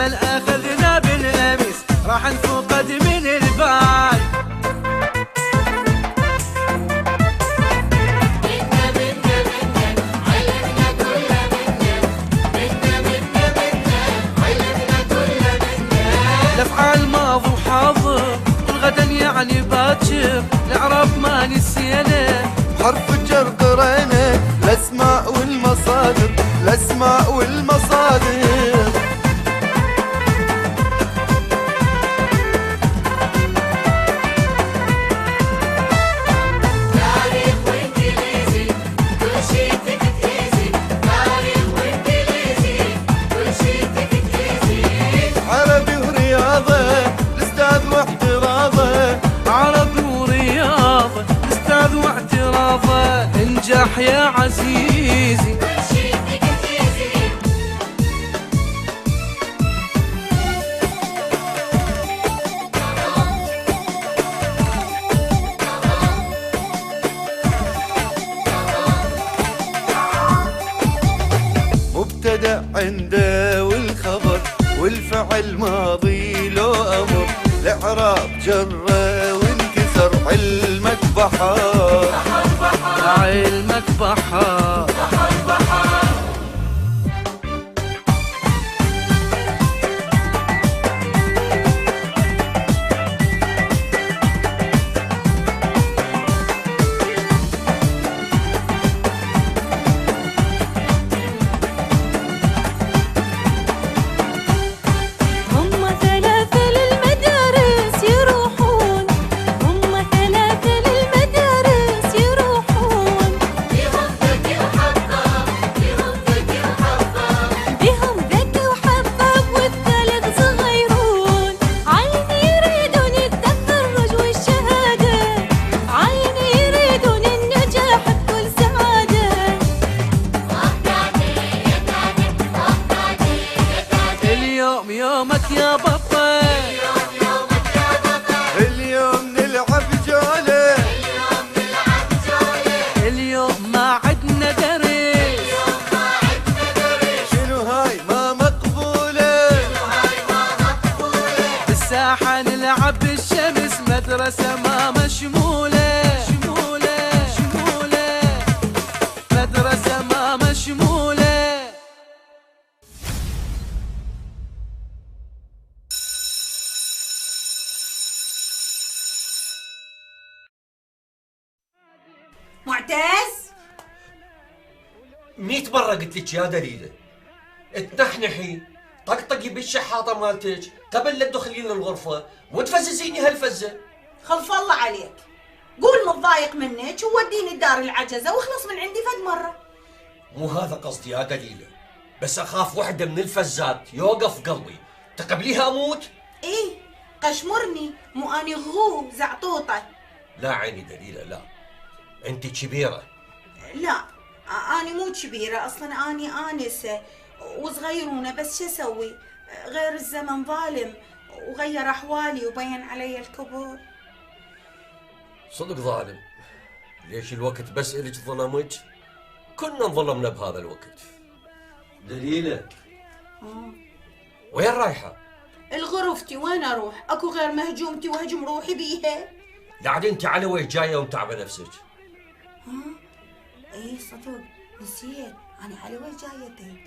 الامل اخذنا بالامس راح نفقد من البال. الافعال ماضي وحاضر والغدا يعني باكر، العرب ما نسينا حرف الجر قرينا الاسماء والمصادر، الاسماء والمصادر. تاريخ وانجليزي كل شي تكت ايزي، تاريخ وانجليزي كل شي تكت ايزي. عربي ورياضة الاستاذ واحتراضه، عربي ورياضة الاستاذ واعتراضه، انجح يا عزيزي كل شي تكت ايزي. مبتدأ عنده والخبر والفعل ماضي لو أمر، الإعراب جرة وانكسر علمك بحر، علمك بحر. هم ثلاثة للمدارس يروحون، هم ثلاثة للمدارس يروحون. بيهم ذكي وحباب، بيهم ذكي وحباب. بهم ذكي وحباب والثالث صغيرون. عيني يريدون التخرج والشهادة، عيني يريدون النجاح بكل سعادة. وقعتي يا تاتي، وقعتي يا تاتي. اليوم يومك يا بطل، اليوم يومك يا بطل. اليوم نلعب جولة، اليوم نلعب جولة. اليوم ما عدنا درس، اليوم ما عدنا درس. شنو هاي ما مقبولة، هاي ما مقبولة. بالساحة نلعب بالشمس، مدرسة ما مشمولة، شمولة شمولة، مدرسة ما مشمولة. معتز 100 مرة قلت لك يا دليلة تنحنحي طقطقي بالشحاطة مالتك قبل لا تدخلين الغرفة وتفززيني هالفزة. خلف الله عليك، قول متضايق منك ووديني الدار العجزة واخلص من عندي فد مرة. مو هذا قصدي يا دليلة، بس أخاف واحدة من الفزات يوقف قلبي تقبليها أموت. ايه قشمرني، مو اني غو زعطوطة. لا عيني دليلة لا، أنت كبيرة. لا اني مو كبيرة اصلا، اني انسة وصغيرونة، بس شو اسوي؟ غير الزمن ظالم وغير احوالي وبين علي الكبر. صدق ظالم، ليش الوقت بس إلك ظلمك؟ كنا انظلمنا بهذا الوقت. دليلة وين رايحة؟ الغرفتي وين اروح؟ اكو غير مهجومتي وهجم روحي بيها. قاعد انت على وين جاية ومتعبة نفسك؟ ايه صدق نسيت، انا على وين جايتك؟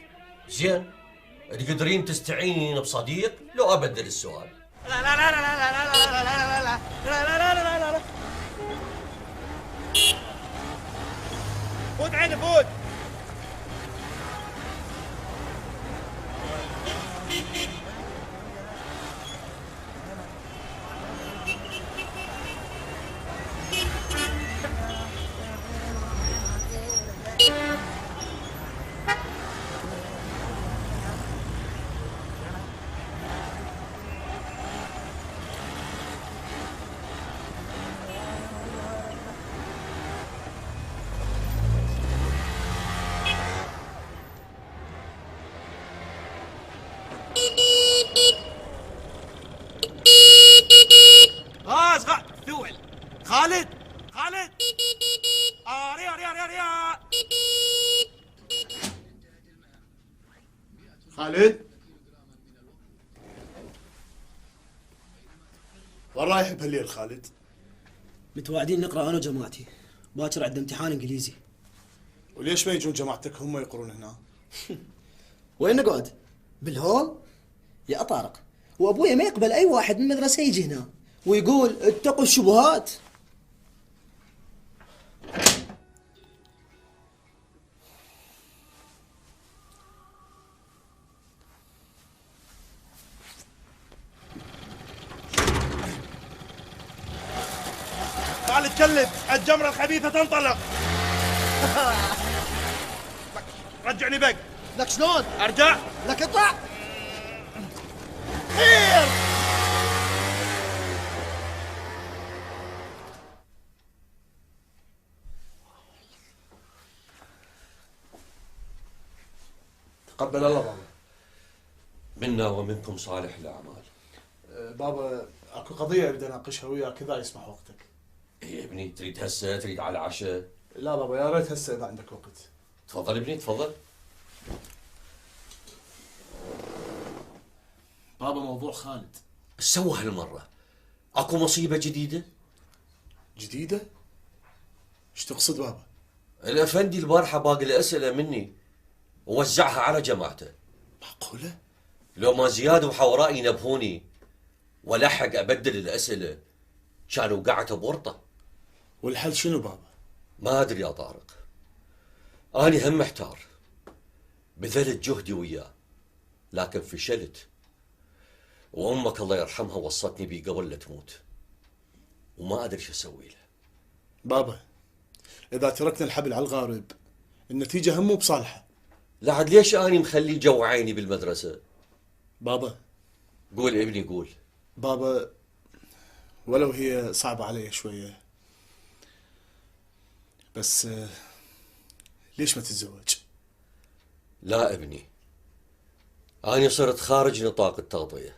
زين، تقدرين تستعينين بصديق لو ابدل السؤال. فوت عيني فوت. خالد خالد ريا ريا ريا ريا. خالد رايح بهالليل خالد؟ متواعدين نقرا انا وجماعتي، باكر عندنا امتحان انجليزي. وليش ما يجون جماعتك هم يقرون هنا؟ وين نقعد؟ بالهول؟ يا طارق، وابويا ما يقبل اي واحد من المدرسه يجي هنا ويقول اتقوا الشبهات. خالد كلب، الجمرة الخبيثة تنطلق. رجعني بق. لك شلون؟ ارجع. لك اطلع. خير. تقبل الله بابا. منا ومنكم صالح الاعمال. بابا اكو قضيه ابدا اناقشها وياك اذا يسمح وقتك. إيه يا ابني، تريد هسه تريد على العشاء؟ لا بابا يا ريت هسه اذا عندك وقت. تفضل ابني تفضل. بابا موضوع خالد. ايش سوى هالمره؟ اكو مصيبه جديده؟ جديده؟ ايش تقصد بابا؟ الافندي البارحه باقي الاسئله مني ووزعها على جماعته. معقوله؟ لو ما زياد وحورائي ينبهوني ولحق ابدل الاسئله كانوا قعدوا بورطه. والحل شنو بابا؟ ما ادري يا طارق، اني هم محتار. بذلت جهدي وياه لكن فشلت، وامك الله يرحمها وصتني بيه قبل لا تموت وما ادري شو اسوي له. بابا اذا تركنا الحبل على الغارب النتيجه هم مو بصالحه. لعد ليش اني مخليه جو عيني بالمدرسه؟ بابا قول ابني قول. بابا ولو هي صعبه علي شويه بس ليش ما تتزوج؟ لا ابني، اني صرت خارج نطاق التغطيه.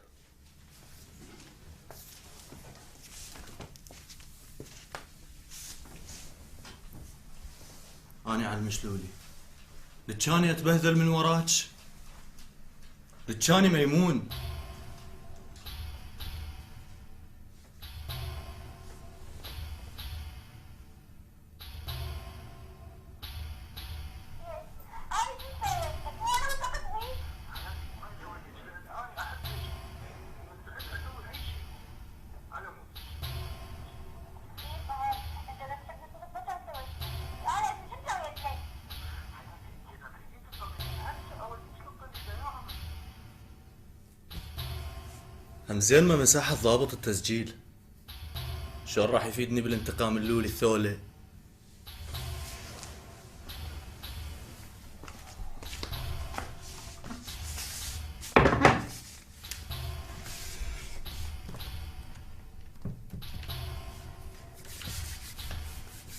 أنا على المشلولي لتشاني أتبهذل من وراك، لتشاني ميمون. هم زين ما مساحة ضابط التسجيل، شلون راح يفيدني بالانتقام اللولي الثولة؟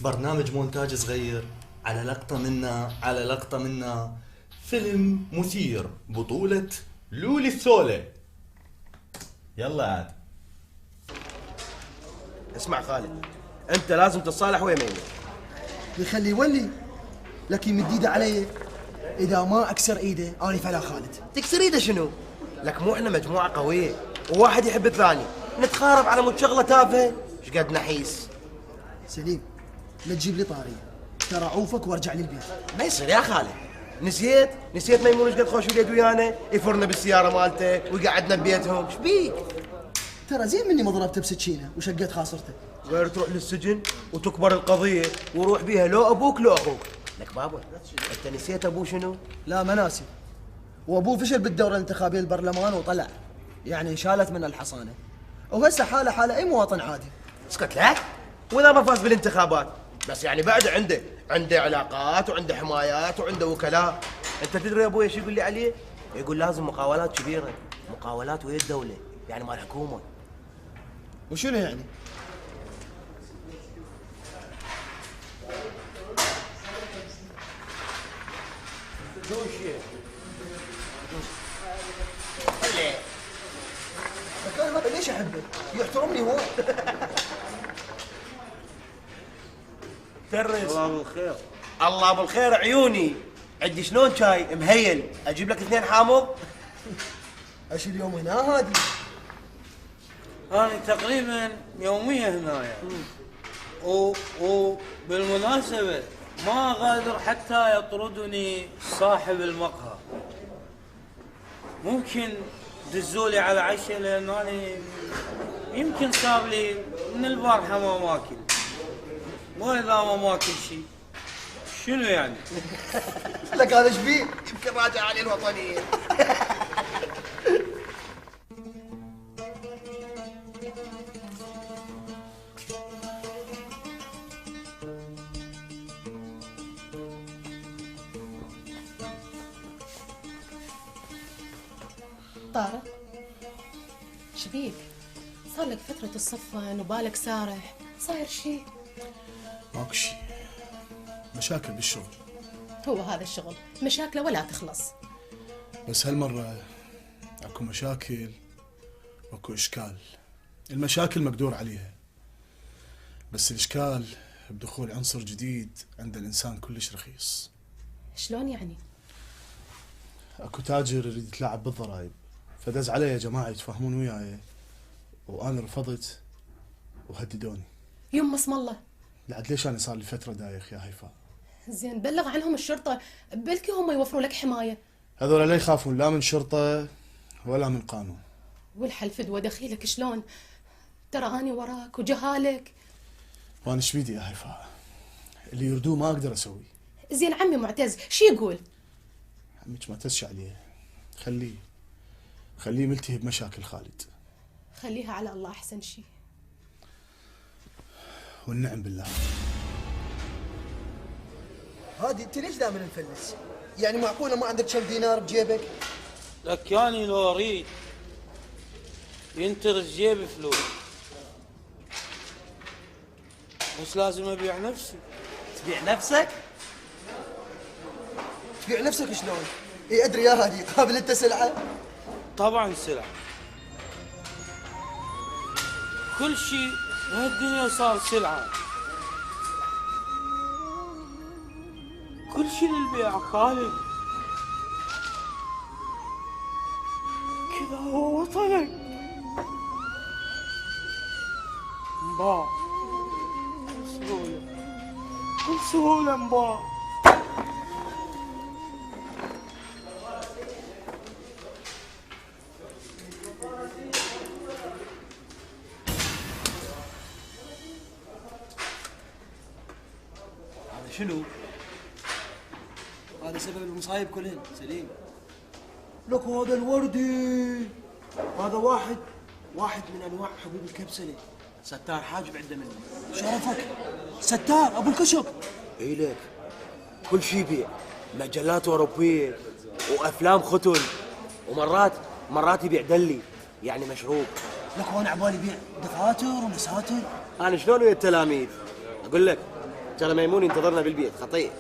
برنامج مونتاج صغير على لقطة منا فيلم مثير بطولة لولي الثولة. يلا عاد. اسمع خالد، انت لازم تتصالح ويا ميمون. يخلي يولي، لكن يمد ايده علي. اذا ما اكسر ايده اني فلا خالد. تكسر ايده شنو؟ لك مو احنا مجموعة قوية وواحد يحب الثاني، نتخارب على مود شغلة تافهة، ايش قد نحيس. سليم لا تجيب لي طاري، ترى عوفك وارجع لي البيت. ما يصير يا خالد. نسيت ميمون ايش قد خوش وليد ويانا، يفرنا بالسيارة مالته ويقعدنا ببيتهم، ايش بيك؟ ترى زين مني ما ضربته بسكينه وشقيت خاصرته. غير تروح للسجن وتكبر القضية وروح بيها لو ابوك لو اخوك. لك بابا انت نسيت ابوه شنو؟ لا ما ناسي. وابوه فشل بالدورة الانتخابية للبرلمان وطلع، يعني شالت من الحصانة، وهسه حاله اي مواطن عادي. اسكت لك، واذا ما فاز بالانتخابات بس يعني بعد عنده علاقات وعنده حمايات وعنده وكلاء. انت تدري يا ابوي ايش يقول لي عليه؟ يقول لازم مقاولات كبيرة، مقاولات ويا الدولة، يعني مال الحكومة. وشنو يعني؟ انا ليش احبه؟ يحترمني هو. ترس الله بالخير. الله بالخير عيوني. عندي شلون شاي مهيل، اجيب لك 2 حامض. ايش اليوم هنا هادي؟ أنا تقريبا يومية هنا وبالمناسبة ما غادر حتى يطردني صاحب المقهى. ممكن دزولي على عشاء لأن أنا يمكن صار لي من البارحة ما ماكل، وإذا ما ماكل شيء شنو يعني؟ لك هذا ايش بيه؟ يمكن راجع عليه الوطنية. طارق شبيك؟ صار لك فترة تصفن وبالك سارح، صاير شيء؟ ماكو شيء، مشاكل بالشغل. هو هذا الشغل مشاكله ولا تخلص. بس هالمرة اكو مشاكل واكو اشكال. المشاكل مقدور عليها، بس الاشكال بدخول عنصر جديد عند الانسان كلش رخيص. شلون يعني؟ اكو تاجر يريد يتلاعب بالضرائب، فدز علي يا جماعة يتفاهمون وياي، وانا رفضت وهددوني. يما اسم الله. لعد ليش انا صار لي فترة دايخ يا هيفاء؟ زين بلغ عنهم الشرطة، بلكي هم يوفروا لك حماية. هذول لا يخافون لا من شرطة ولا من قانون. والحل فدوى دخيلك شلون؟ ترى اني وراك وجهالك. وانا ايش بيدي يا هيفاء؟ اللي يردوه ما اقدر اسويه. زين عمي معتز شي يقول؟ عمك ما تسشي عليه، خليه ملتهي بمشاكل خالد. خليها على الله احسن شي. والنعم بالله. هادي انت ليش دائما مفلس؟ يعني معقوله ما عندك كم دينار بجيبك؟ لك يعني لو اريد ينترس جيبي فلوس، بس لازم ابيع نفسي. تبيع نفسك؟ تبيع نفسك شلون؟ اي ادري يا هادي، قابل انت سلعه؟ طبعا سلعة، كل شيء بهالدنيا صار سلعة، كل شيء للبيع خالد. كذا هو وطنك انباع بسهولة، بكل سهولة انباع. شنو؟ هذا سبب المصايب كلهن سليم. لك هذا الوردي، هذا واحد من انواع حبوب الكبسله. ستار حاجب عنده منه. شرفك ستار ابو الكشك. اي لك كل شيء يبيع، مجلات اوروبيه وافلام ختن، ومرات يبيع دلي يعني مشروب. لك وانا عبالي يبيع دفاتر ومساتر. انا شلون ويا التلاميذ؟ اقول لك ترى ميمون ينتظرنا بالبيت خطير.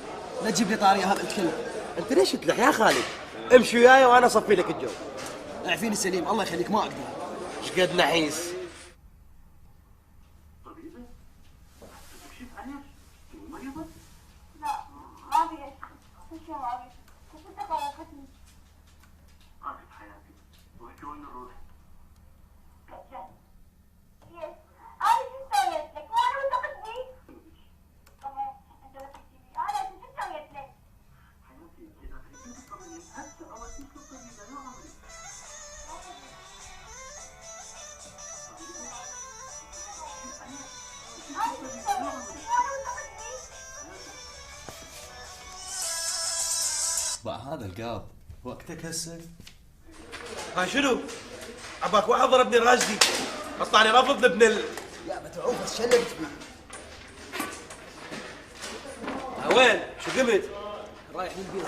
لا تجيب لي طاري هذا الكلب. انت ليش تلح يا خالد؟ امشي وياي وانا اصفي لك الجو. اعفيني سليم الله يخليك ما اقدر. ايش قد نحيس؟ لا ما في كل شيء ما في، بس انت قرفتني. قاصد حياتي وشلون نروح؟ كجان انا شو سويت لك؟ وانا وثقتني؟ انت لا تحكي انا شو سويت لك؟ حياتي اذا خليتني تطمني حتى اوديك الطبيبه يا عمري. بقى هذا القاب وقتك هسه؟ ها شنو؟ عباك واحد ضربني راشدي، اطلعني رفض ابن يا متعوف بس شنقت بي. وين؟ شو قمت؟ رايح للبيت،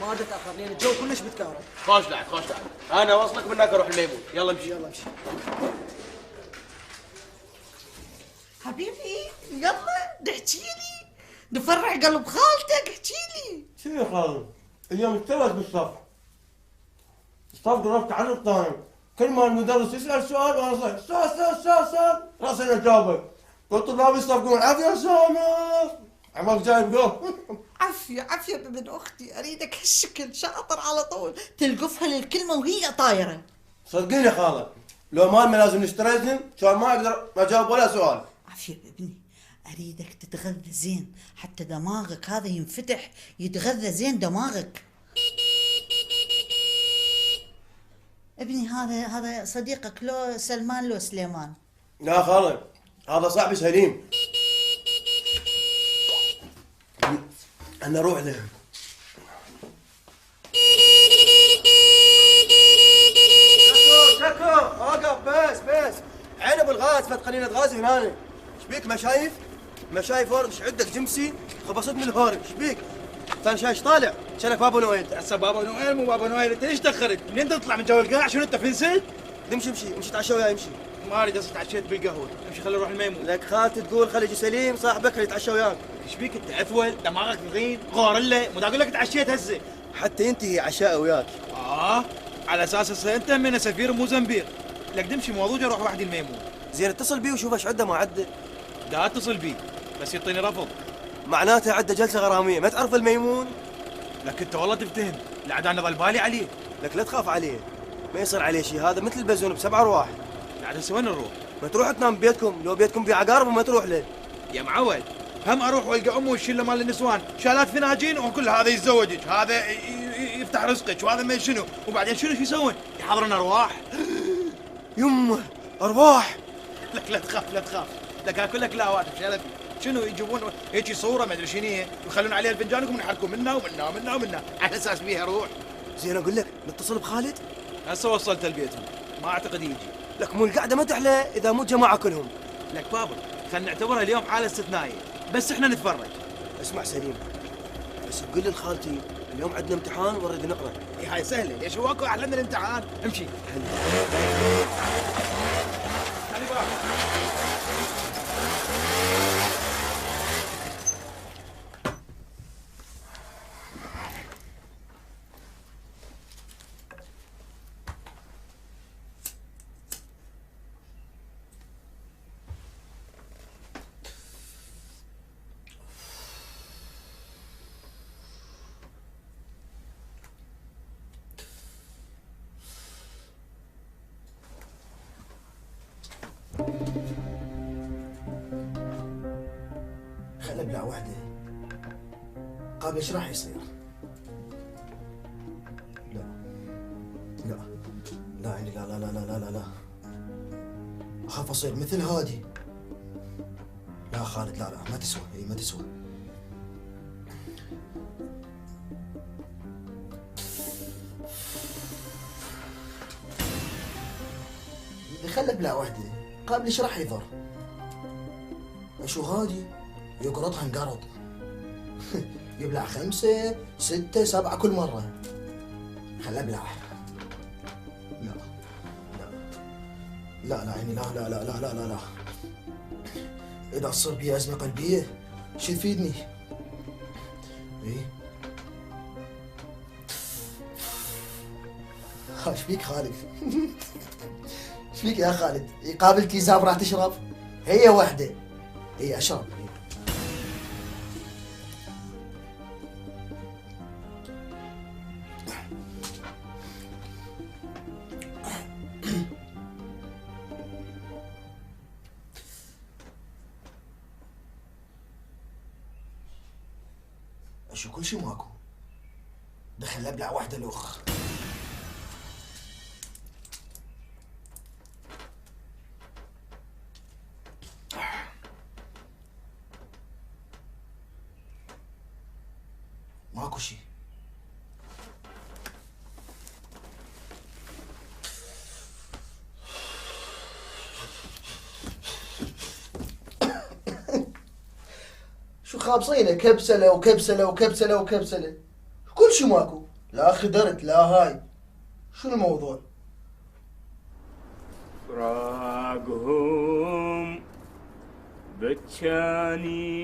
ما ادري اتاخر لان الجو كلش متكهرب. خوش لعب. انا واصلك من هناك اروح الميمون. يلا امشي. حبيبي يلا نحكي لي، نفرح قلب خالتك، احكي لي. شو يا خالد؟ اليوم استوت بالصف. الصف ضربت عن الطايم، كل ما المدرس يسأل سؤال وانا صح سؤال راسي اجاوبك. والطلاب يصفقون عافية سامر. عمك جايب قول. عافية بابن اختي، اريدك هالشكل شاطر على طول، تلقفها للكلمة وهي طايرة. صدقيني يا خالد، لو ما لازم نشتري اذن كان ما اقدر اجاوب ولا سؤال. عفيف ابني، اريدك تتغذى زين حتى دماغك هذا ينفتح، يتغذى زين دماغك. ابني هذا صديقك لو سلمان لو سليمان؟ لا خالد، هذا صاحبي سليم. انا اروح له. شكو اوقف بس عنب الغاز فت قنينة غاز هنا. ايش بيك ما شايف ورد ايش عندك جمسي خبصت من الهوري ايش بيك؟ ثاني شايش طالع شنك بابا نويل. هسه بابا نويل مو بابا نويل، انت ليش تاخرت؟ منين تطلع من جو القاع؟ شنو انت فنسد؟ امشي تعشى وياي امشي. ما اريد اصير تعشيت بالقهوه، امشي خلي نروح الميمون. لك خالتي تقول خلي يجي سليم صاحبك اللي يتعشى وياك. ايش بيك انت عفول دماغك ثقيل غورله، مو اقول لك تعشيت هسه حتى ينتهي عشاء وياك. على اساس هسه انت من سفير مو زنبير. لك دمشي موضوع اروح وحدي الميمون. زين اتصل بيه وشوف ايش عنده ما عنده. دا اتصل بيه بس يعطيني رفض. معناته عنده جلسه غراميه، ما تعرف الميمون؟ لك انت والله تفتهم، لا انا ظل بالي عليه. لك لا تخاف عليه، ما يصير عليه شيء، هذا مثل البزون ب7 ارواح. لا هسه وين نروح؟ ما تروح تنام ببيتكم، لو بيتكم في عقارب وما تروح له. يا معود هم اروح والقى امه والشله مال النسوان شالات فناجين وكل هذا يتزوجك، هذا يفتح رزقك وهذا ما شنو، وبعدين شنو يسوون؟ يحضرون ارواح. يمه ارواح. لك لا تخاف لك اكل لك لا واتف شرفي. شنو يجيبون هيك صوره ما ادري شنو هي ويخلون عليها الفنجان ويقومون يحركون منا ومنا على اساس بيها روح. زين اقول لك نتصل بخالد؟ هسه وصلت البيت ما اعتقد يجي. لك مو القعده ما تحلى اذا مو الجماعه كلهم. لك بابا خلينا نعتبرها اليوم حاله استثنائيه بس احنا نتفرج. اسمع سليم، بس قل لي لخالتي اليوم عندنا امتحان ونريد نقرا. هاي سهله، ليش هو اكو احلى من الامتحان؟ امشي. خلى ابلع وحده قبل ايش راح يصير؟ لا يعني لا اخاف اصير مثل هادي. لا خالد لا ما تسوى، ما تسوى. خلى ابلع وحده قبل ايش راح يضر؟ شو هادي يقرطها انقرض. يبلع 5 6 7 كل مرة. خليه ابلع. لا يعني لا إذا تصير بي أزمة قلبية شو يفيدني؟ إيه؟ ايش فيك خالد؟ ايش فيك يا خالد؟ يقابل كيزاب راح تشرب؟ هي وحدة. هي اشرب. شو كل شي ماكو. دخل ابلع واحدة الاخ. ماكو شي. شو خابصينه كبسله وكبسله كل شي ماكو. لا خدرت لا هاي. شو الموضوع؟ فراقهم بتشاني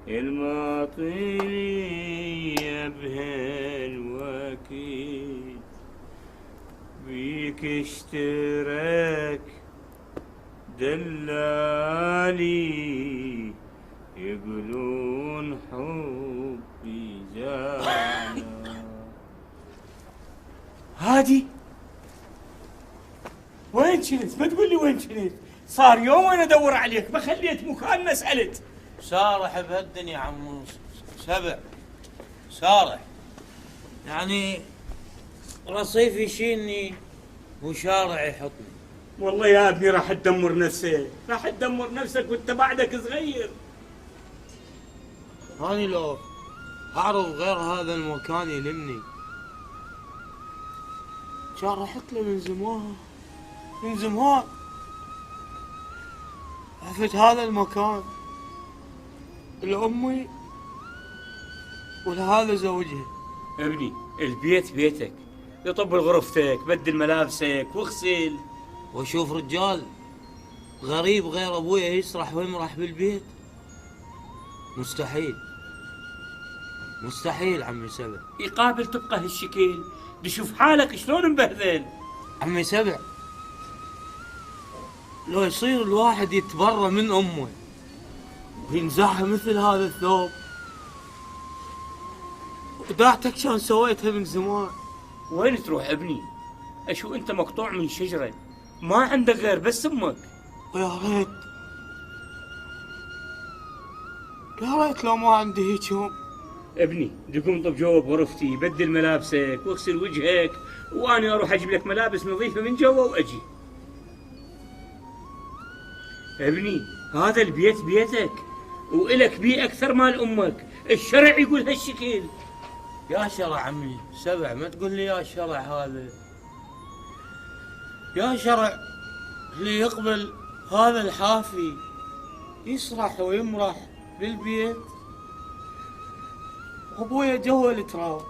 الماطية بهالوكيد بيك اشترك دلالي يقولون حبي زانا. هادي وين كنت؟ ما تقول لي وين كنت؟ صار يوم وانا ادور عليك، ما خليت مكان ما سالت. سارح بهالدنيا عمو سبع، سارح يعني رصيف يشيلني وشارع يحطني. والله يا ابني راح تدمر نفسك، راح تدمر نفسك وانت بعدك صغير. أنا لو أعرف غير هذا المكان يلمني كان رحت له من زمان، من زمان. عرفت هذا المكان لأمي ولهذا زوجها. ابني البيت بيتك، يطب غرفتك، بدل ملابسك واغسل. واشوف رجال غريب غير ابويا يسرح ويمرح بالبيت؟ مستحيل، مستحيل عمي سبع. يقابل تبقى هالشكل، بشوف حالك شلون مبهذل. عمي سبع، لو يصير الواحد يتبرى من امه وينزعها مثل هذا الثوب، وداعتك كان سويتها من زمان. وين تروح ابني؟ اشو انت مقطوع من شجره، ما عندك غير بس امك. ويا ريت، يا ريت لو ما عندي هيك يوم. ابني تقوم طب جوا بغرفتي، بدل ملابسك واغسل وجهك، وانا اروح اجيب لك ملابس نظيفه من جوا واجي. ابني هذا البيت بيتك، والك بيه اكثر مال امك، الشرع يقول هالشكل. يا شرع عمي سبع، ما تقول لي يا شرع هذا، يا شرع اللي يقبل هذا الحافي يسرح ويمرح بالبيت وابويا جوا التراب.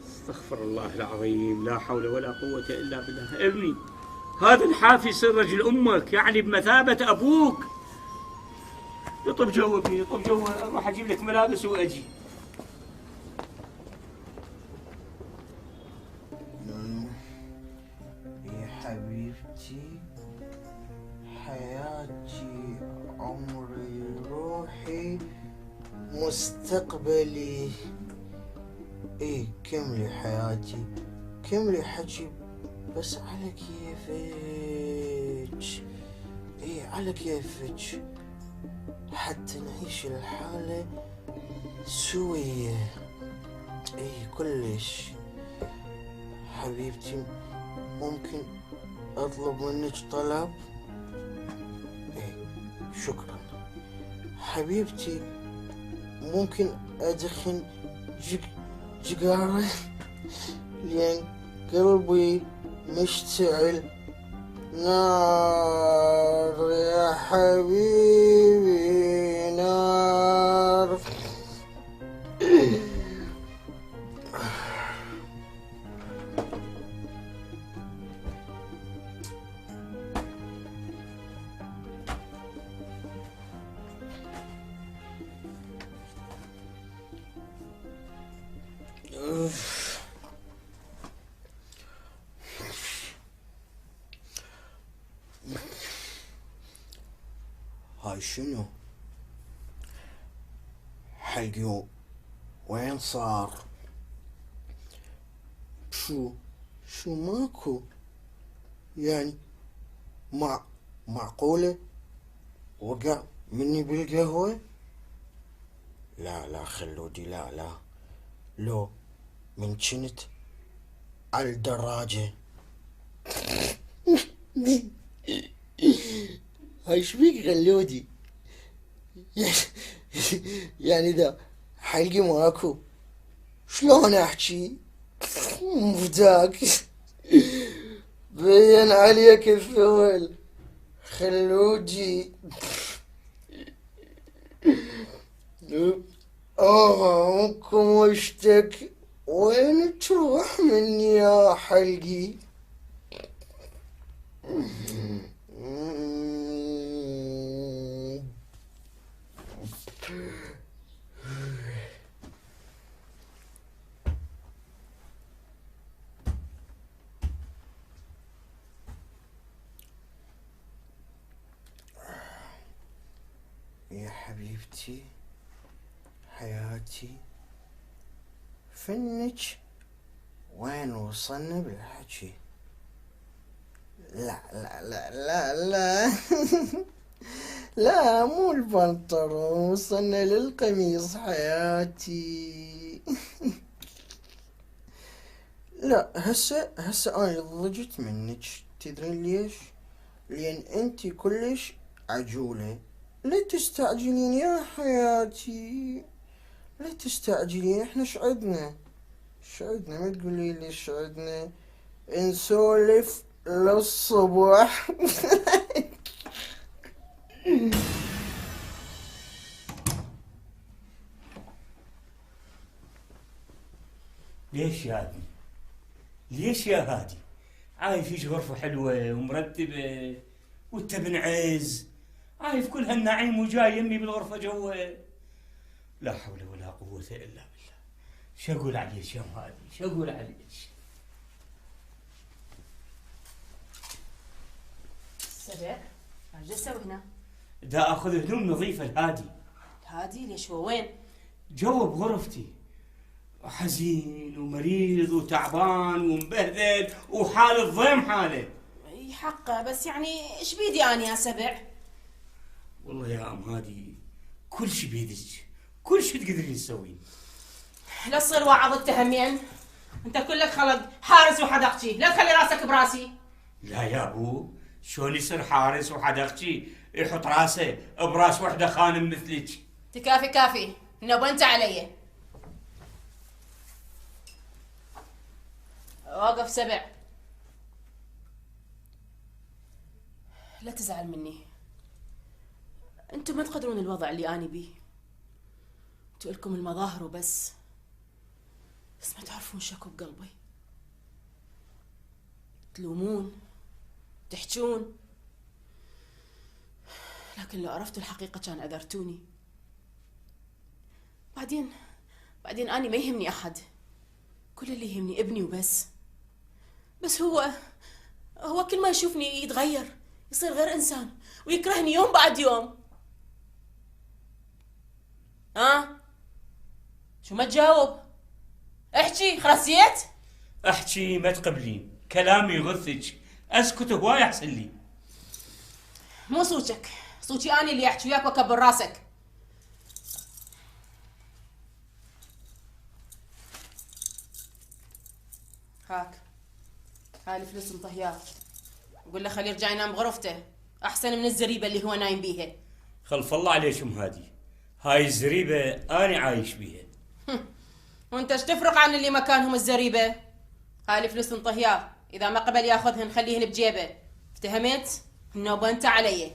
استغفر الله العظيم، لا حول ولا قوة الا بالله. ابني هذا الحافي يصير رجل امك، يعني بمثابة ابوك. يطب جوا ابني، يطب جوا، راح اجيب لك ملابس واجي. يا حبيبتي، حياتي، عمري، روحي، مستقبلي. ايه كملي حياتي، كملي حكي، بس على كيفك. ايه على كيفك، حتى نعيش الحالة سوية. ايه كلش. حبيبتي ممكن اطلب منك طلب؟ ايه شكرا. حبيبتي ممكن ادخن جقارة لان قلبي مشتعل نار يا حبيبي نار. هاي شنو؟ حلقي وين صار؟ شو ماكو؟ يعني معقولة وقع مني بالقهوة؟ لا خلودي، لا لو من كنت على الدراجة. هاي شبيك خلودي؟ يعني ده حلقي ماكو، شلون احكي؟ مفداك بين عليك الثول خلودي. ممكن وشتك وين تروح مني يا حلقي؟ يا حبيبتي، حياتي، فنك وين وصلنا بالحكي؟ لا لا لا لا لا لا مو البنطلون، وصلنا للقميص حياتي. لا هسه انا ضجت منك، تدرين ليش؟ لان انتي كلش عجولة. لا تستعجلين يا حياتي، لا تستعجلين. احنا شعدنا ما تقولي لي شعدنا، نسولف للصبح. ليش يا ابني؟ ليش يا هادي؟ عايش غرفة حلوة ومرتبة وانت بن عز، عايف كل هالنعيم وجاي يمي بالغرفة جوا. لا حول ولا قوة إلا بالله. شو أقول عليك يا هادي؟ شو أقول عليك؟ سبع، ايش تسوي هنا؟ دا اخذ هدوم نظيفة لهادي. هادي ليش هو وين؟ جوا بغرفتي، حزين ومريض وتعبان ومبهذل وحال الضيم حاله. اي حقه، بس يعني ايش بيدي اني يا سبع؟ والله يا ام هادي كل شي بيدك، كل شي تقدرين تسوين. لا تصير واعظ التهمين، انت كلك خلق حارس وحدقتي، لا تخلي راسك براسي. لا يا ابو، شلون يصير حارس وحدقتي يحط راسه براس وحده خانم مثلك؟ تكافي كافي، نبنت علي. وقف سبع، لا تزعل مني. انتم ما تقدرون الوضع اللي اني بيه، انتوا لكم المظاهر وبس، بس ما تعرفون شكو بقلبي. تلومون تحجون، لكن لو عرفتوا الحقيقة كان عذرتوني. بعدين اني ما يهمني احد، كل اللي يهمني ابني وبس. بس هو كل ما يشوفني يتغير، يصير غير انسان ويكرهني يوم بعد يوم. شو ما تجاوب؟ احكي، خرسيت؟ احكي ما تقبلين، كلامي يغثك، اسكت هواي احسن لي. مو صوتك، صوتي اني اللي احكي وياك واكبر راسك. هاي الفلوس انطهياه، وقول له خليه يرجع ينام بغرفته، احسن من الزريبه اللي هو نايم بيها. خلف الله عليك ام هادي، هاي الزريبه انا عايش بيها. وانت ايش تفرق عن اللي مكانهم الزريبه؟ هاي الفلوس انطهياه، اذا ما قبل ياخذهن خليهن بجيبه، افتهمت؟ النوبه انت علي.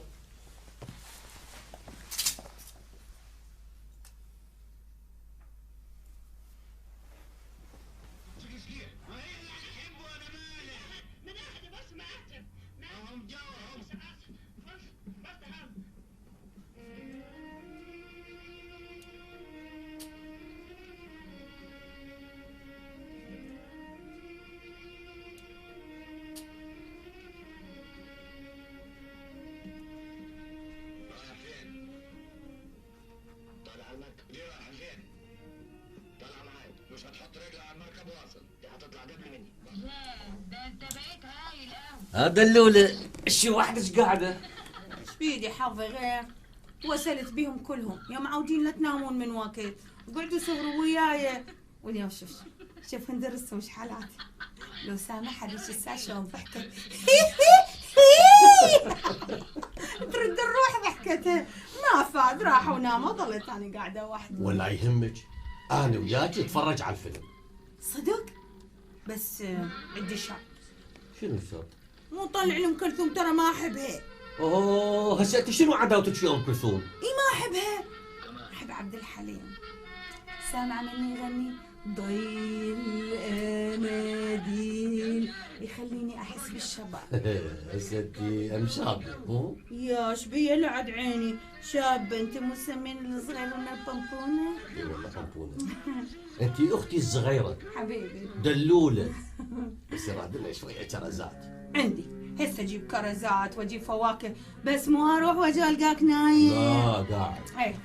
هذا اللولة شو وحدك قاعدة؟ ايش بيدي حظي غير؟ وصلت بيهم كلهم، يوم عودين لا تنامون من وقت، وقعدوا يصوروا وياي، واليوم شوف ندرسهم ايش حالاتي. لو سامح هذيك الساعة شلون ضحكت. ترد الروح ضحكتها، ما فاد، راحوا وناموا، ظلت انا قاعدة وحدي. ولا يهمك، انا وياك نتفرج على الفيلم. صدق؟ بس عندي شرط. شنو الشرط؟ مو طلع لي ام كلثوم، ترى ما احبها. اوه هسه انت شنو عداوتك في ام كلثوم؟ اي ما احبها، احب عبد الحليم. سامع مني يغني ضيل اناديل، يخليني احس بالشباب. ستي ام شابه مو؟ يا شبيه لعد عيني، شابه انت مو تسمين الصغير لنا البمبونه؟ اي والله بمبونه. انت اختي الصغيره حبيبي دلوله، بس يراد لها شويه كرزات. عندي هسه اجيب كرزات واجيب فواكه، بس مو اروح واجي القاك نايم. لا قاعد. ايه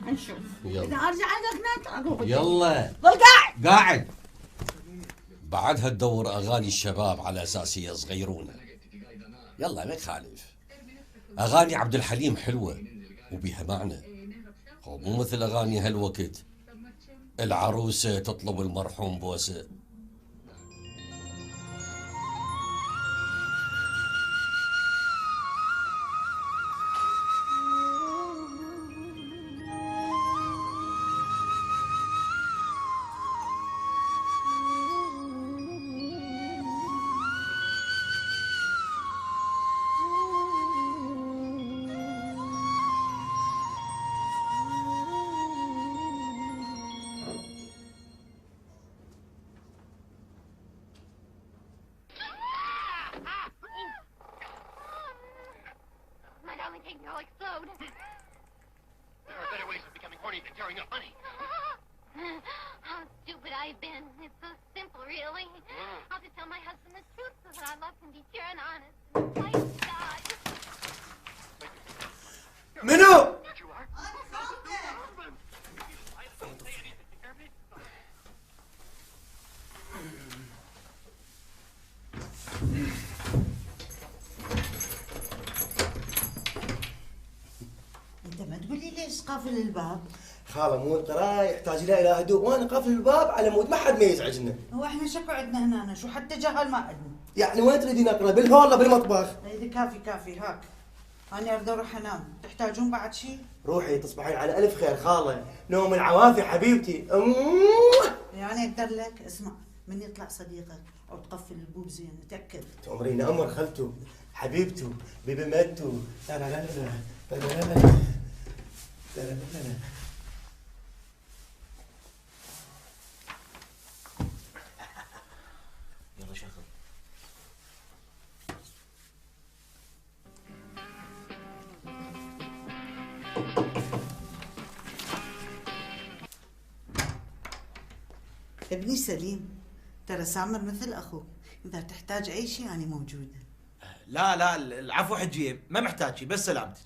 نشوف يلا. اذا ارجع القاك نايم اقول يلا ظل قاعد قاعد. بعدها تدور اغاني الشباب على اساس هي صغيرونه. يلا ما يخالف. اغاني عبد الحليم حلوه وبيها معنى، مو مثل اغاني هالوقت العروسه تطلب المرحوم بوسه. My darling thing, you'll explode. There are better ways of becoming horny than tearing up honey. How stupid I've been. It's so simple, really. I'll just tell my husband the truth so that our love can be pure and honest. Please, God. منو؟ انت ما تقول لي ليش قافل الباب؟ خاله مو انت رايح يحتاج لها الى هدوء وانا قافل الباب على مود ما حد ما يزعجنا. هو احنا شكو عندنا هنا شو حتى جهل ما عندنا. يعني وين تريدين اقرا بالهول ولا بالمطبخ؟ هيدي كافي كافي هاك. انا اريد اروح انام، تحتاجون بعد شيء؟ روحي تصبحين على الف خير خاله، نوم العوافي حبيبتي. يعني اقدر لك اسمع من يطلع صديقك او تقفل البوب زين تاكد. تأمرين امر خلتو حبيبتو بيبي ماتو. لا لا لا لا لا لا لا لا لا لا. يلا شغل. ابني سليم، ترى سامر مثل اخوك، اذا تحتاج اي شيء انا موجوده. لا لا العفو حجيه، ما محتاج شيء بس سلامتك.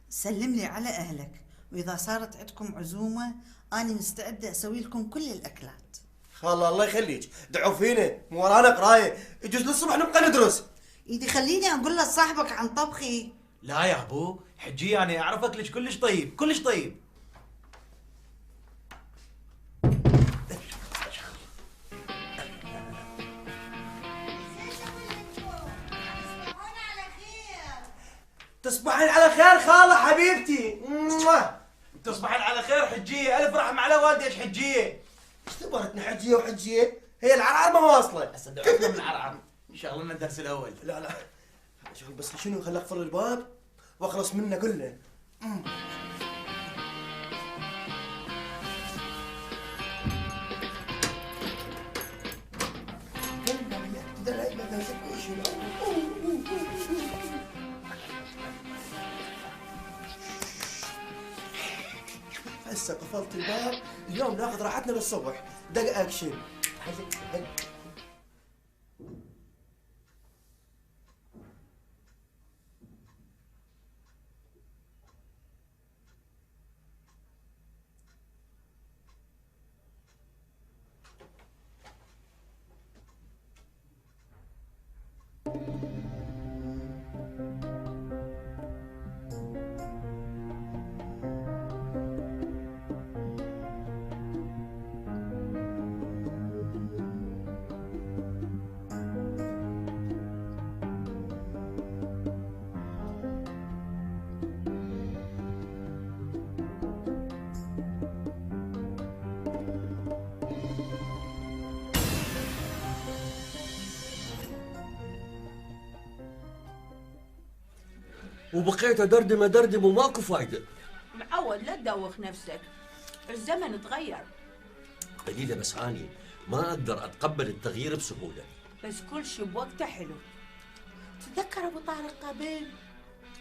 سلم لي على اهلك، واذا صارت عندكم عزومه انا مستعده اسوي لكم كل الاكلات. خاله الله يخليك، دعوا فينا مو ورانا قرايه، يجوز للصبح نبقى ندرس. ايدي خليني اقول لصاحبك عن طبخي. لا يا ابو حجيه، انا اعرف اكلك كلش طيب كلش طيب. تصبحين على خير خاله حبيبتي. تصبحين على خير حجيه، الف رحمه على والديك حجيه. ايش تبغى حجيه وحجيه؟ هي العرعر ما واصله. هسه دعوتنا من العرعر ان شاء الله الدرس الاول. لا لا شوف بس شنو، خلي اقفل الباب واخلص منه كله. هسه قفلت الباب، اليوم ناخذ راحتنا للصبح. دق اكشن. وبقيت ادردم وماكو فايده. معود لا تدوخ نفسك، الزمن تغير. قليله بس اني ما اقدر اتقبل التغيير بسهوله. بس كل شيء بوقته حلو. تتذكر ابو طارق قبل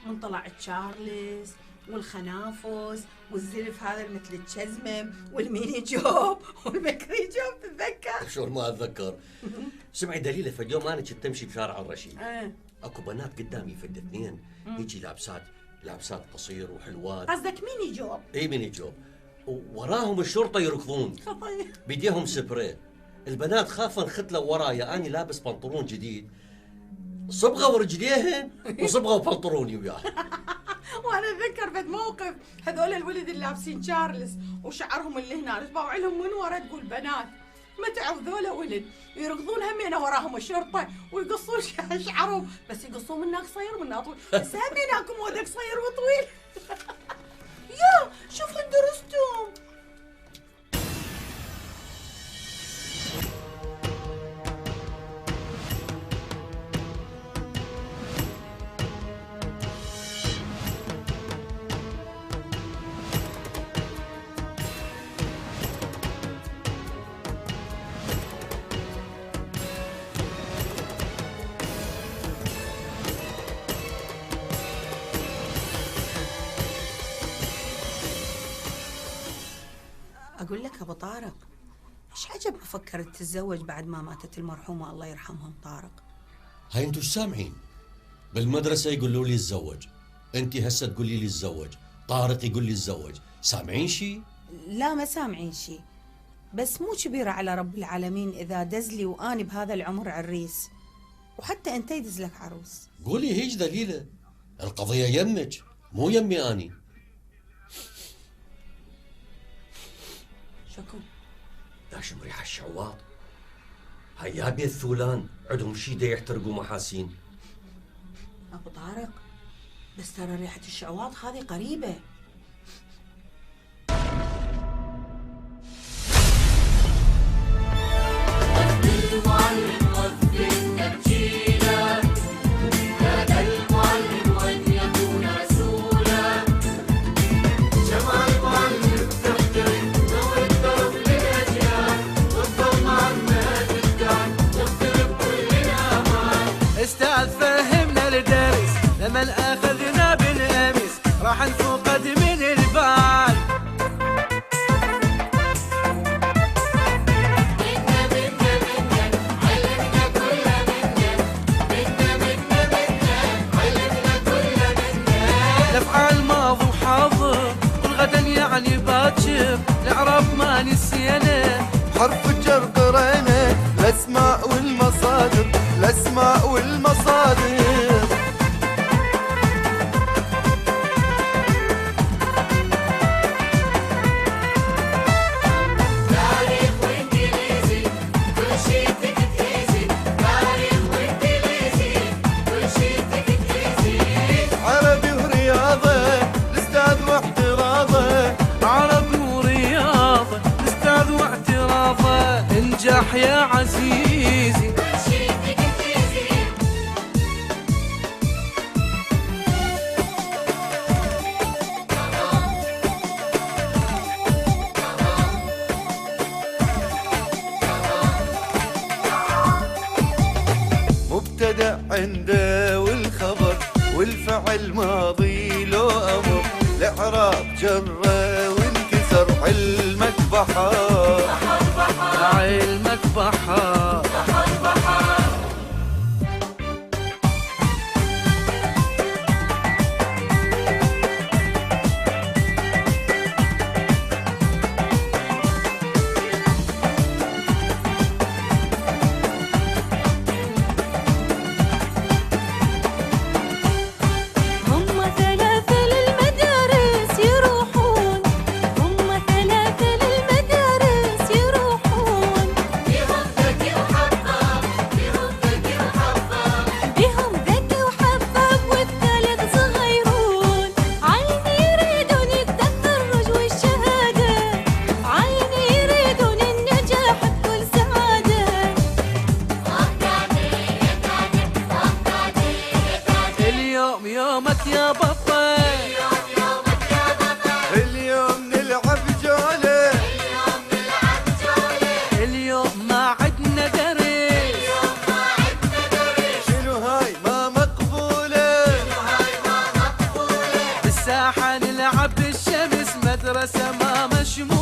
من طلع تشارلز والخنافس والزلف هذا مثل التشزمم والميني جوب والمكري جوب، تتذكر؟ شلون ما اتذكر. سمعي دليله في اليوم انا كنت امشي بشارع الرشيد، اكو بنات قدامي فد اثنين يجي لابسات قصير وحلوات. قصدك ميني جوب؟ اي ميني جوب، ووراهم الشرطه يركضون بيديهم سبراي. البنات خافن ختلوا ورايا، اني لابس بنطلون جديد، صبغه ورجليهن وصبغه وبنطروني وياه. وانا اتذكر بد موقف هذول الولد اللي لابسين تشارلز وشعرهم اللي هنا رتبوا لهم من ورا تقول بنات، متعوا ذولا ولد يركضون همينه وراهم الشرطه ويقصون شعرهم، بس يقصون منا قصير ومنا طويل، بس هميناكم ودك قصير وطويل. يا شوف درستم. أقول لك أبو طارق، إيش عجب فكرت تتزوج بعد ما ماتت المرحومة الله يرحمها طارق؟ هاي انتو سامعين؟ بالمدرسة يقولوا لي تزوج، انت هسه تقولي لي تزوج، طارق يقول لي تزوج، سامعين شي؟ لا ما سامعين شي، بس مو كبيرة على رب العالمين إذا دزلي وأني بهذا العمر عريس، وحتى أنت يدز لك عروس. قولي هيج دليلة، القضية يمك مو يمي أني. شكو؟ داشم ريحة الشعواط. هاي يابي الثولان عندهم شي دا يحترقوا محاسين. أبو طارق بس ترى ريحة الشعواط هذه قريبة. المعلم وفي التبجيلة، كاد المعلم أن يكون رسولا. جمع المعلم تحترم ذوي الدرب للأجيال، والضم عما تدعم تخترب كل الآمال. استاذ فهمنا الدرس لما أخذنا بالأمس راح نفقد من البال. الأفعال ماضي وحاضر والغدا يعني باكر، الإعراب ما نسينا حرف الجر قرينا الأسماء والمصادر، الأسماء والمصادر. تاريخ وإنجليزي كل شي تكت إيزي، تاريخ وإنجليزي كل شي تكت إيزي. عربي ورياضة الأستاذ واحتراضه، عربي ورياضة الأستاذ واعتراضه، انجح يا عزيزي. مبتدأ عنده والخبر والفعل ماضي لو أمر، الإعراب جرة وانكسر، علمك بحر علمك بحر. هم ثلاثة للمدارس يروحون، هم ثلاثة للمدارس يروحون. بهم ذكي وحباب، بهم ذكي وحباب، بهم ذكي وحباب والثالث صغيرون. عيني يريدون التخرج والشهادة، عيني يريدون النجاح بكل سعادة. اليوم يومك يا بطل، اليوم نلعب جولة، اليوم ما عدنا درس. شنو هاي ما مقبولة، بالساحة نلعب بالشمس، مدرسة ما مشمولة.